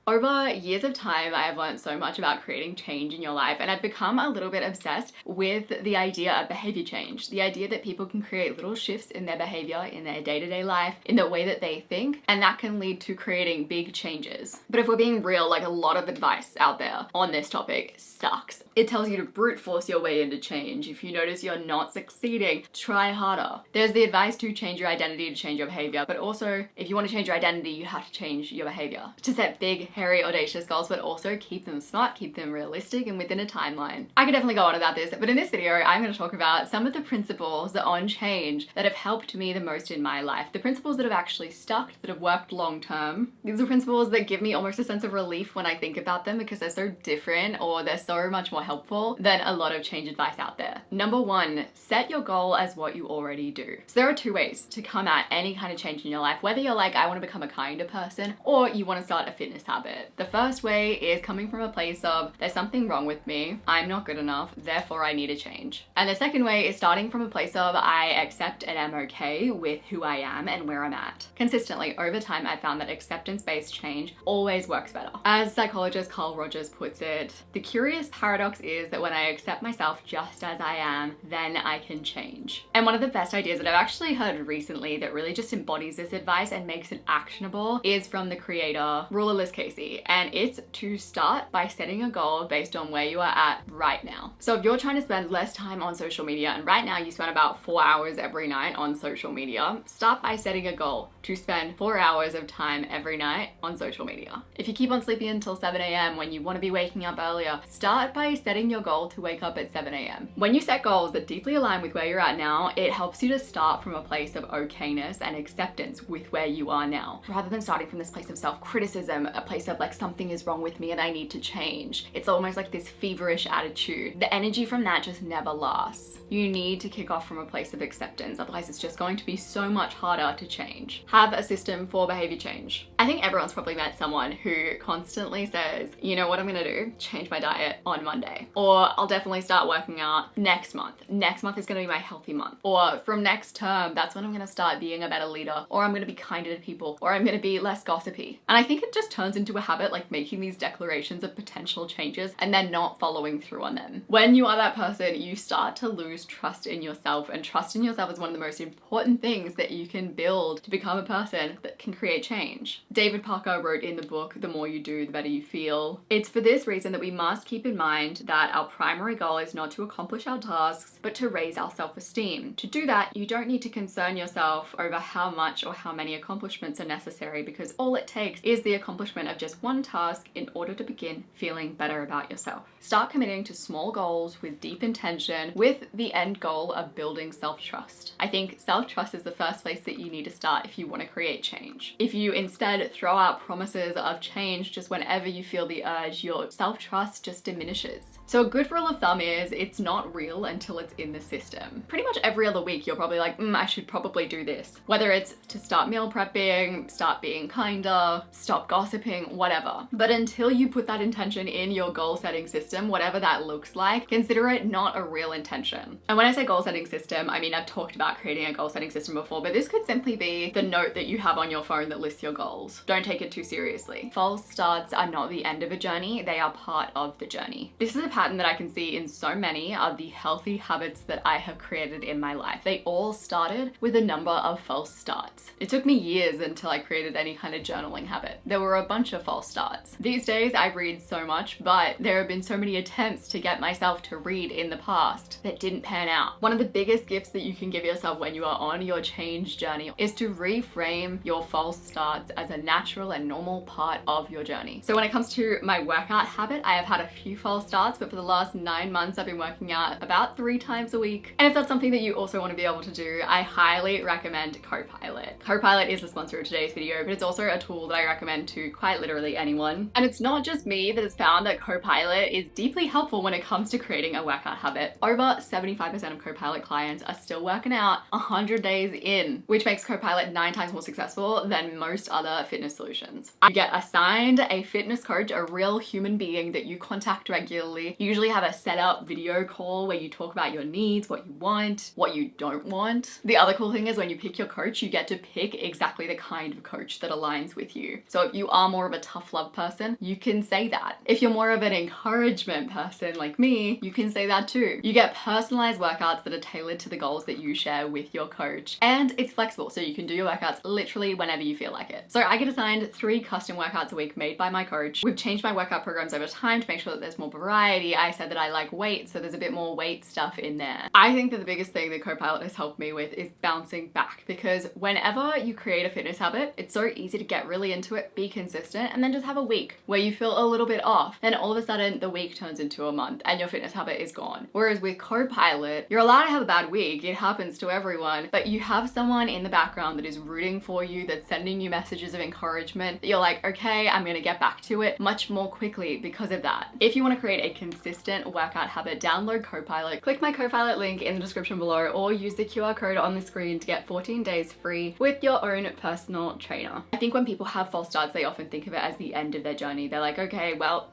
Over years of time, I have learned so much about creating change in your life, and I've become a little bit obsessed with the idea of behavior change. The idea that people can create little shifts in their behavior, in their day-to-day life, in the way that they think, and that can lead to creating big changes. But if we're being real, like a lot of advice out there on this topic sucks. It tells you to brute force your way into change. If you notice you're not succeeding, try harder. There's the advice to change your identity to change your behavior, but also if you want to change your identity, you have to change your behavior. To set big, hairy, audacious goals, but also keep them smart, keep them realistic, and within a timeline. I could definitely go on about this, but in this video, I'm going to talk about some of the principles on change that have helped me the most in my life. The principles that have actually stuck, that have worked long term. These are principles that give me almost a sense of relief when I think about them because they're so different, or they're so much more helpful than a lot of change advice out there. Number one, set your goal as what you already do. So there are two ways to come at any kind of change in your life, whether you're like, I want to become a kinder person, or you want to start a fitness habit. The first way is coming from a place of, there's something wrong with me, I'm not good enough, therefore I need a change. And the second way is starting from a place of, I accept and am okay with who I am and where I'm at. Consistently, over time, I've found that acceptance-based change always works better. As psychologist Carl Rogers puts it, the curious paradox is that when I accept myself just as I am, then I can change. And one of the best ideas that I've actually heard recently that really just embodies this advice and makes it actionable is from the creator, Ruler Liz Casey. And it's to start by setting a goal based on where you are at right now. So if you're trying to spend less time on social media, and right now you spend about 4 hours every night on social media, start by setting a goal to spend 4 hours of time every night on social media. If you keep on sleeping until 7 a.m. when you want to be waking up earlier, start by setting your goal to wake up at 7 a.m. When you set goals that deeply align with where you're at now, it helps you to start from a place of okayness and acceptance with where you are now, rather than starting from this place of self-criticism, a place of like, something is wrong with me and I need to change. It's almost like this feverish attitude. The energy from that just never lasts. You need to kick off from a place of acceptance, otherwise it's just going to be so much harder to change. Have a system for behavior change. I think everyone's probably met someone who constantly says, you know what I'm gonna do? Change my diet on Monday. Or I'll definitely start working out next month. Next month is gonna be my healthy month. Or from next term, that's when I'm gonna start being a better leader. Or I'm gonna be kinder to people. Or I'm gonna be less gossipy. And I think it just turns into a habit, like making these declarations of potential changes and then not following through on them. When you are that person, you start to lose trust in yourself, and trust in yourself is one of the most important things that you can build to become a person that can create change. David Parker wrote in the book, The More You Do, The Better You Feel. It's for this reason that we must keep in mind that our primary goal is not to accomplish our tasks, but to raise our self-esteem. To do that, you don't need to concern yourself over how much or how many accomplishments are necessary, because all it takes is the accomplishment of just one task in order to begin feeling better about yourself. Start committing to small goals with deep intention, with the end goal of building self-trust. I think self-trust is the first place that you need to start if you want to create change. If you instead throw out promises of change just whenever you feel the urge, your self-trust just diminishes. So a good rule of thumb is it's not real until it's in the system. Pretty much every other week you're probably like, I should probably do this. Whether it's to start meal prepping, start being kinder, stop gossiping, whatever. But until you put that intention in your goal setting system, whatever that looks like, consider it not a real intention. And when I say goal setting system, I mean, I've talked about creating a goal setting system before, but this could simply be the note that you have on your phone that lists your goals. Don't take it too seriously. False starts are not the end of a journey, they are part of the journey. This is a pattern that I can see in so many of the healthy habits that I have created in my life. They all started with a number of false starts. It took me years until I created any kind of journaling habit. There were a bunch of false starts. These days I read so much, but there have been so many attempts to get myself to read in the past that didn't pan out. One of the biggest gifts that you can give yourself when you are on your change journey is to reframe your false starts as a natural and normal part of your journey. So when it comes to my workout habit, I have had a few false starts, but for the last 9 months I've been working out about 3 times a week. And if that's something that you also want to be able to do, I highly recommend Copilot. Copilot is the sponsor of today's video, but it's also a tool that I recommend to quite literally anyone. And it's not just me that has found that Copilot is deeply helpful when it comes to creating a workout habit. Over 75% of Copilot clients are still working out 100 days in, which makes Copilot 9 times more successful than most other fitness solutions. You get assigned a fitness coach, a real human being that you contact regularly. You usually have a set up video call where you talk about your needs, what you want, what you don't want. The other cool thing is when you pick your coach, you get to pick exactly the kind of coach that aligns with you. So if you are more of a tough love person, you can say that. If you're more of an encouragement person like me, you can say that too. You get personalized workouts that are tailored to the goals that you share with your coach, and it's flexible, so you can do your workouts literally whenever you feel like it. So I get assigned 3 custom workouts a week made by my coach. We've changed my workout programs over time to make sure that there's more variety. I said that I like weight, so there's a bit more weight stuff in there. I think that the biggest thing that Copilot has helped me with is bouncing back, because whenever you create a fitness habit, it's so easy to get really into it, be consistent, and then just have a week where you feel a little bit off. Then all of a sudden the week turns into a month and your fitness habit is gone. Whereas with Copilot, you're allowed to have a bad week. It happens to everyone, but you have someone in the background that is rooting for you, that's sending you messages of encouragement, that you're like, okay, I'm gonna get back to it much more quickly because of that. If you want to create a consistent workout habit, download Copilot. Click my Copilot link in the description below, or use the QR code on the screen to get 14 days free with your own personal trainer. I think when people have false starts, they often think of it as the end of their journey. They're like, okay, well,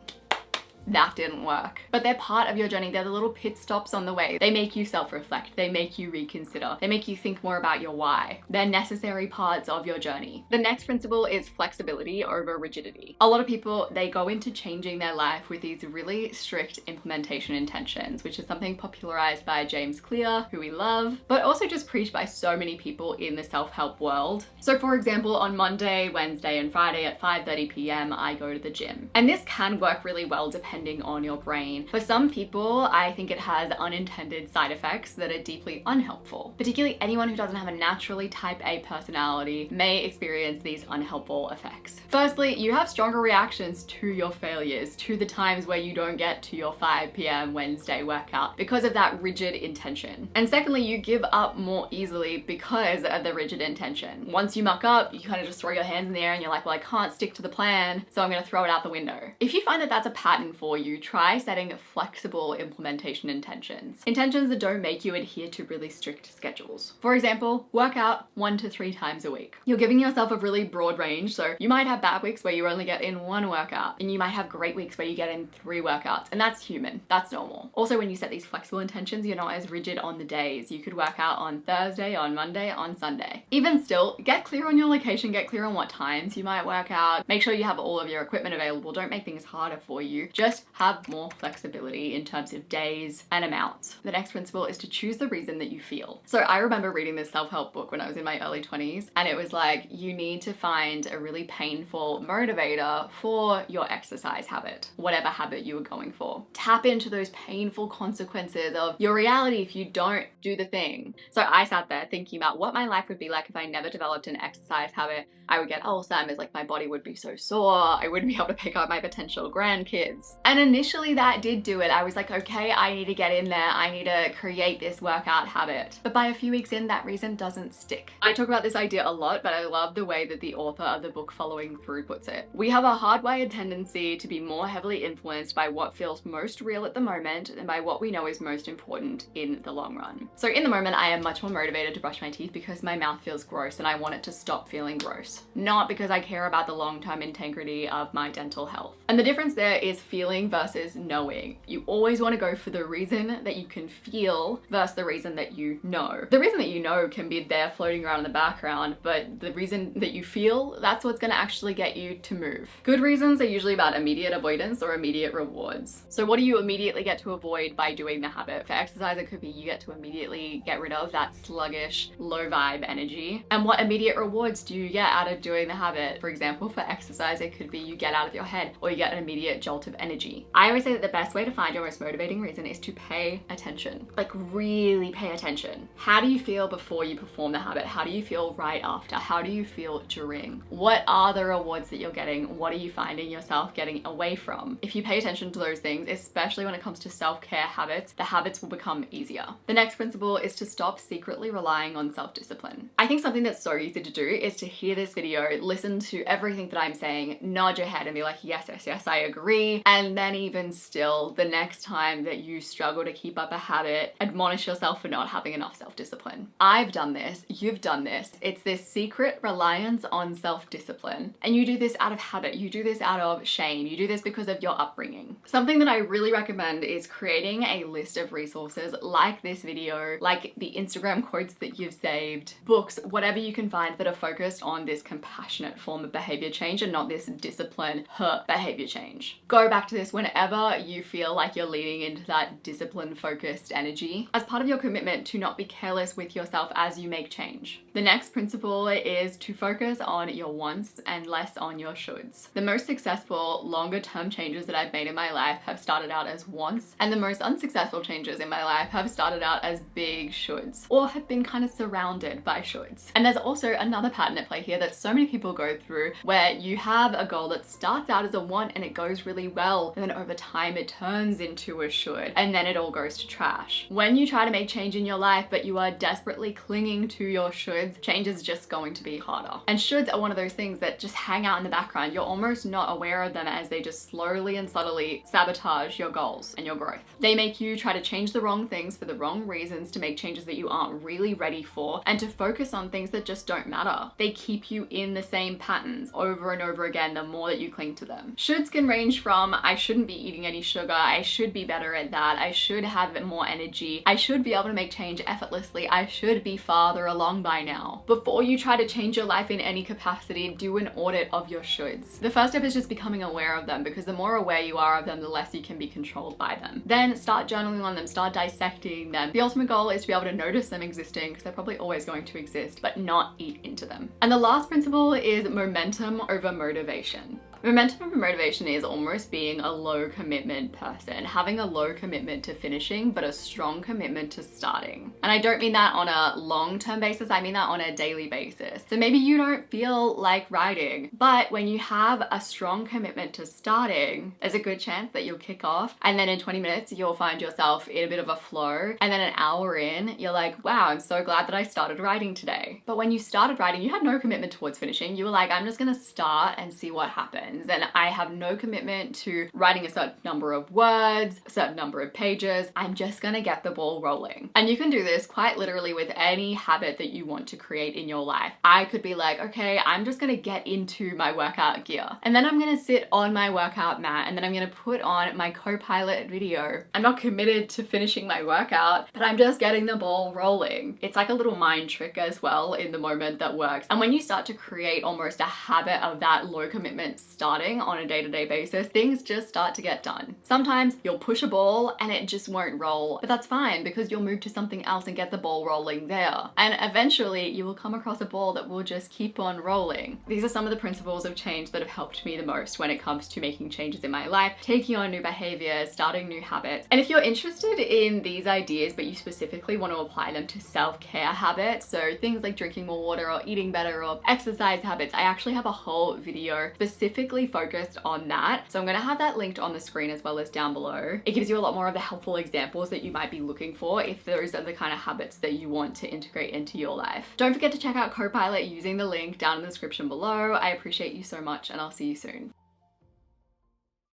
that didn't work. But they're part of your journey. They're the little pit stops on the way. They make you self-reflect. They make you reconsider. They make you think more about your why. They're necessary parts of your journey. The next principle is flexibility over rigidity. A lot of people, they go into changing their life with these really strict implementation intentions, which is something popularized by James Clear, who we love, but also just preached by so many people in the self-help world. So for example, on Monday, Wednesday, and Friday at 5:30 p.m., I go to the gym. And this can work really well depending on your brain. For some people, I think it has unintended side effects that are deeply unhelpful. Particularly anyone who doesn't have a naturally type A personality may experience these unhelpful effects. Firstly, you have stronger reactions to your failures, to the times where you don't get to your 5 p.m. Wednesday workout because of that rigid intention. And secondly, you give up more easily because of the rigid intention. Once you muck up, you kind of just throw your hands in the air and you're like, well, I can't stick to the plan, so I'm gonna throw it out the window. If you find that that's a pattern for you, try setting flexible implementation intentions. Intentions that don't make you adhere to really strict schedules. For example, work out 1 to 3 times a week. You're giving yourself a really broad range, so you might have bad weeks where you only get in 1 workout, and you might have great weeks where you get in 3 workouts, and that's human. That's normal. Also, when you set these flexible intentions, you're not as rigid on the days. You could work out on Thursday, on Monday, on Sunday. Even still, get clear on your location, get clear on what times you might work out. Make sure you have all of your equipment available. Don't make things harder for you. Just have more flexibility in terms of days and amounts. The next principle is to choose the reason that you feel. So I remember reading this self-help book when I was in my early 20s, and it was like, you need to find a really painful motivator for your exercise habit, whatever habit you were going for. Tap into those painful consequences of your reality if you don't do the thing. So I sat there thinking about what my life would be like if I never developed an exercise habit. I would get Alzheimer's, like my body would be so sore, I wouldn't be able to pick up my potential grandkids. And initially that did do it. I was like, okay, I need to get in there, I need to create this workout habit. But by a few weeks in, that reason doesn't stick. I talk about this idea a lot, but I love the way that the author of the book Following Through puts it. We have a hardwired tendency to be more heavily influenced by what feels most real at the moment than by what we know is most important in the long run. So in the moment, I am much more motivated to brush my teeth because my mouth feels gross and I want it to stop feeling gross. Not because I care about the long-term integrity of my dental health. And the difference there is feeling versus knowing. You always want to go for the reason that you can feel versus the reason that you know. The reason that you know can be there floating around in the background, but the reason that you feel, that's what's going to actually get you to move. Good reasons are usually about immediate avoidance or immediate rewards. So what do you immediately get to avoid by doing the habit? For exercise, it could be you get to immediately get rid of that sluggish, low vibe energy. And what immediate rewards do you get out of doing the habit? For example, for exercise, it could be you get out of your head or you get an immediate jolt of energy. I always say that the best way to find your most motivating reason is to pay attention. Like really pay attention. How do you feel before you perform the habit? How do you feel right after? How do you feel during? What are the rewards that you're getting? What are you finding yourself getting away from? If you pay attention to those things, especially when it comes to self-care habits, the habits will become easier. The next principle is to stop secretly relying on self-discipline. I think something that's so easy to do is to hear this video, listen to everything that I'm saying, nod your head and be like, yes, yes, yes, I agree, and And then even still, the next time that you struggle to keep up a habit, admonish yourself for not having enough self-discipline. I've done this, you've done this. It's this secret reliance on self-discipline. And you do this out of habit, you do this out of shame, you do this because of your upbringing. Something that I really recommend is creating a list of resources like this video, like the Instagram quotes that you've saved, books, whatever you can find that are focused on this compassionate form of behavior change and not this discipline behavior change. Go back to this whenever you feel like you're leaning into that discipline focused energy as part of your commitment to not be careless with yourself as you make change. The next principle is to focus on your wants and less on your shoulds. The most successful longer term changes that I've made in my life have started out as wants, and the most unsuccessful changes in my life have started out as big shoulds, or have been kind of surrounded by shoulds. And there's also another pattern at play here that so many people go through, where you have a goal that starts out as a want and it goes really well, and then over time it turns into a should, and then it all goes to trash. When you try to make change in your life but you are desperately clinging to your shoulds, change is just going to be harder. And shoulds are one of those things that just hang out in the background. You're almost not aware of them as they just slowly and subtly sabotage your goals and your growth. They make you try to change the wrong things for the wrong reasons, to make changes that you aren't really ready for, and to focus on things that just don't matter. They keep you in the same patterns over and over again the more that you cling to them. Shoulds can range from, I shouldn't be eating any sugar, I should be better at that, I should have more energy, I should be able to make change effortlessly, I should be farther along by now. Before you try to change your life in any capacity, do an audit of your shoulds. The first step is just becoming aware of them, because the more aware you are of them, the less you can be controlled by them. Then start journaling on them, start dissecting them. The ultimate goal is to be able to notice them existing, because they're probably always going to exist, but not eat into them. And the last principle is momentum over motivation. Momentum over motivation is almost being a low commitment person, having a low commitment to finishing, but a strong commitment to starting. And I don't mean that on a long-term basis, I mean that on a daily basis. So maybe you don't feel like writing, but when you have a strong commitment to starting, there's a good chance that you'll kick off, and then in 20 minutes, you'll find yourself in a bit of a flow, and then an hour in, you're like, wow, I'm so glad that I started writing today. But when you started writing, you had no commitment towards finishing. You were like, I'm just gonna start and see what happens. And I have no commitment to writing a certain number of words, a certain number of pages. I'm just gonna get the ball rolling. And you can do this quite literally with any habit that you want to create in your life. I could be like, okay, I'm just gonna get into my workout gear. And then I'm gonna sit on my workout mat, and then I'm gonna put on my co-pilot video. I'm not committed to finishing my workout, but I'm just getting the ball rolling. It's like a little mind trick as well in the moment that works. And when you start to create almost a habit of that low commitment starting on a day-to-day basis, things just start to get done. Sometimes you'll push a ball and it just won't roll, but that's fine, because you'll move to something else and get the ball rolling there. And eventually you will come across a ball that will just keep on rolling. These are some of the principles of change that have helped me the most when it comes to making changes in my life, taking on new behaviors, starting new habits. And if you're interested in these ideas, but you specifically want to apply them to self-care habits, so things like drinking more water or eating better or exercise habits, I actually have a whole video specifically focused on that. So I'm going to have that linked on the screen as well as down below. It gives you a lot more of the helpful examples that you might be looking for if those are the kind of habits that you want to integrate into your life. Don't forget to check out Copilot using the link down in the description below. I appreciate you so much, and I'll see you soon.